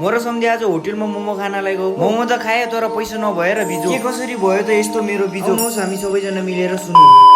More सम्झे आज होटलमा मोमो खानलाई गएको। मोमो त खाए तर पैसा नभएर बिजो। के कसरी भयो त यस्तो मेरो बिजो? आउनुहोस् हामी सबैजना मिलेर सुनौँ।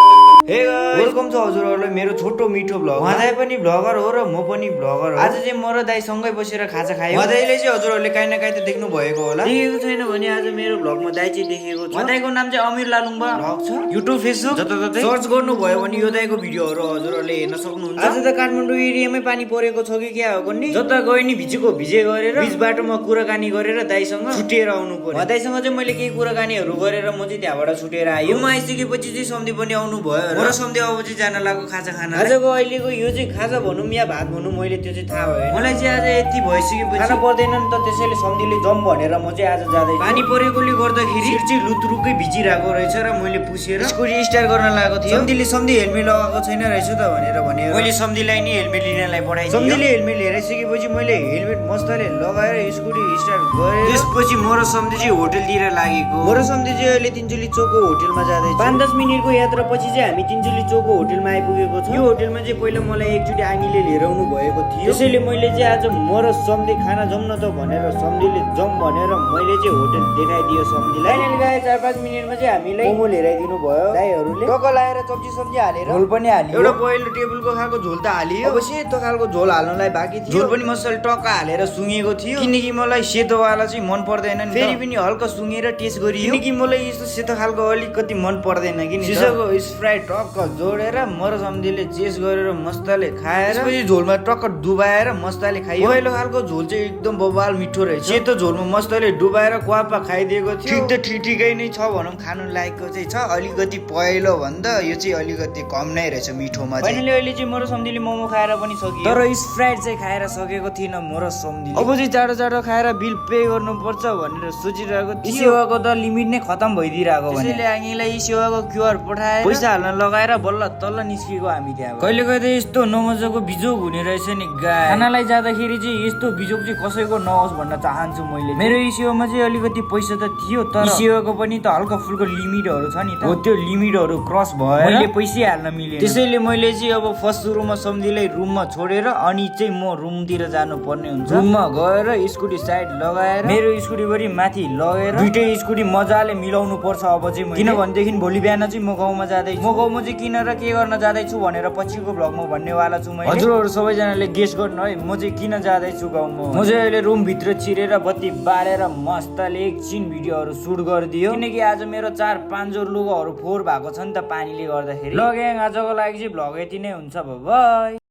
हे गाइस, वेलकम छ हजुरहरुलाई मेरो छोटो मिठो भ्लग। दाइ पनि भ्लगर हो र म पनि भ्लगर हो। आज चाहिँ म र दाइ सँगै बसेर खाजा खायौ। दाइले चाहिँ हजुरहरुले काहीँ न काहीँ त देख्नु भएको होला। देखेको छैन भने आज मेरो भ्लगमा दाइ चाहिँ देखेको छ। दाइको नाम चाहिँ अमिर लालुङबा भ्लग छ। युट्युब फेसबुक जताततै सर्च गर्नु भयो भने यो दाइको भिडियोहरु हजुरहरुले हेर्न सक्नुहुन्छ। आज त काठमाडौँ एरियामै पानी परेको छ कि क्या हो कुन्नी? जता गए नि भिजेको भिजे गरेर बीच बाटोमा कुराकानी गरेर दाइसँग छुटेर आउनु पर्यो। दाइसँग चाहिँ मैले केही कुराकानीहरु गरेर म चाहिँ त्यहाँबाट छुटेर आयो। रुममा आइसकेपछि चाहिँ सम्धि पनि आउनु भयो। मोर सम्धि अब चाहिँ जान लाग्यो खाजा खान। आजको अहिलेको यो चाहिँ खाजा भनौँ या भात भनौँ मैले त्यो चाहिँ थाहा भएन। मलाई चाहिँ आज यति भइसकेपछि खाना पर्दैन नि त, त्यसैले सम्धिले जम भनेर म चाहिँ आज जाँदै। पानी परेकोले गर्दाखेरि शिर चाहिँ लुतरुकै भिजिरहेको रहेछ र मैले पुसेर स्कुटी स्टार्ट गर्न लागेको थिएँ। सम्धि हेलमेट लगाएको छैन रहेछ त भनेर भने मैले सम्धिलाई नि हेलमेट लिनलाई पठाएँ। सम्धिले हेलमेट लिइसकेपछि मैले हेलमेट मस्तले लगाएर स्कुटी स्टार्ट गरेँ। त्यसपछि मोर सम्धि चाहिँ होटलतिर लागेको। मोर सम्धि चाहिँ अहिले तिनचुली चोकको होटलमा जाँदैछ। 5-10 मिनेटको यात्रा पछि चाहिँ हामी तिनचुली चोकको होटलमा आइपुगेको छ। यो होटलमा चाहिँ पहिला मलाई एकचोटि आङीले लिएर आउनु भएको थियो। त्यसैले मैले चाहिँ आज मोर सम्धि खाना जाउँ न त भनेर सम्धिले जाउँ भनेर मैले चाहिँ होटल देखाइदियो सम्धिलाई। फाइनली गाइस 4-5 मिनेटमा चाहिँ हामीलाई मोमो लिएर आइदिनु भयो दाइहरुले। टक्क लाएर सब्जी सब्जी हालेर झोल पनि हालियो। एउटा पहिलो टेबलको खालको झोल त हालियो। अब सेतो खालको झोल हाल्नलाई बाँकी थियो। झोल पनि मसले टक्क हालेर सुँगेको थियो किनकि मलाई सेतो वाला चाहिँ मन पर्दैन नि। फेरि पनि हल्का सुँगेर टेस्ट गरियो किनकि मलाई यस्तो सेतो खालको अलिकति मन पर्दैन कि नि। सिसाको स्प्राइट टक्क जोडेर मोर सम्धिले चेस्ट गरेर मस्तले खाएर त्यसपछि झोलमा टक्क डुबाएर मस्तले खाइयो। पहिलो खालको झोल चाहिँ एकदम बबाल मिठो रहेछ। सेतो झोलमा मस्तले डुबाएर क्वापा खाइदिएको थियो। ठिक त ठिकै नै छ भनौँ, खानु लायकको चाहिँ छ। अलिकति पहिलो भन्दा यो चाहिँ अलिकति कम नै रहेछ मिठोमा। फाइनली अहिले चाहिँ मोर सम्धिले मोमो खाएर पनि सकियो तर स्प्राइट चाहिँ खाएर सकेको थिएन मोर सम्धिले। अब चाहिँ चाँडो चाँडो खाएर बिल पे गर्नुपर्छ भनेर सोचिरहेको थियो। सेवाको त लिमिट नै खतम भइदिरहेको भने त्यसैले हामीलाई सेवाको क्युआर पठाएर पैसा हाल्न लगाएर बल्ल तल्ल निस्किएको हामी त्यहाँ। कहिले कहिले यस्तो नमजाको बिजोग हुने रहेछ नि गाई। खानालाई जाँदाखेरि चाहिँ यस्तो बिजोग चाहिँ कसैको नहोस् भन्न चाहन्छु मैले। मेरो यो सेवामा चाहिँ अलिकति पैसा त थियो तर सेवाको पनि त हल्का फुल्को लिमिटहरु छ नि त। हो त्यो लिमिटहरु क्रस भयो मैले पैसै हाल्न मिलेन। त्यसैले मैले चाहिँ अब फर्स्ट सुरुमा सम्धिलाई रुममा छोडेर अनि चाहिँ म रुमतिर जानु पर्ने हुन्छ। रुममा गएर स्कुटी साइड लगाएर मेरो स्कुटी पनि माथि लगेर दुईटै स्कुटी मजाले मिलाउनु पर्छ अब चाहिँ। किनभनेदेखि भोलि बिहान चाहिँ म गाउँमा जाँदैछु। म गाउँमा चाहिँ किन र के गर्न जाँदैछु भनेर पछिको भ्लगमा भन्नेवाला छु मैले। हजुरहरु सबैजनाले गेस गर्नु है म चाहिँ किन जाँदैछु गाउँमा। म चाहिँ अहिले रुम भित्र छिरेर बत्ती बालेर मस्तले एकछिन भिडियोहरु सुट गरिदियो किनकि आज मेरो 4-5 जोर लुगाहरु फोहोर भएको छ नि त पानीले गर्दाखेरि। ल ग्याङ आजको लागि चाहिँ भ्लग यति नै हुन्छ। बाइ।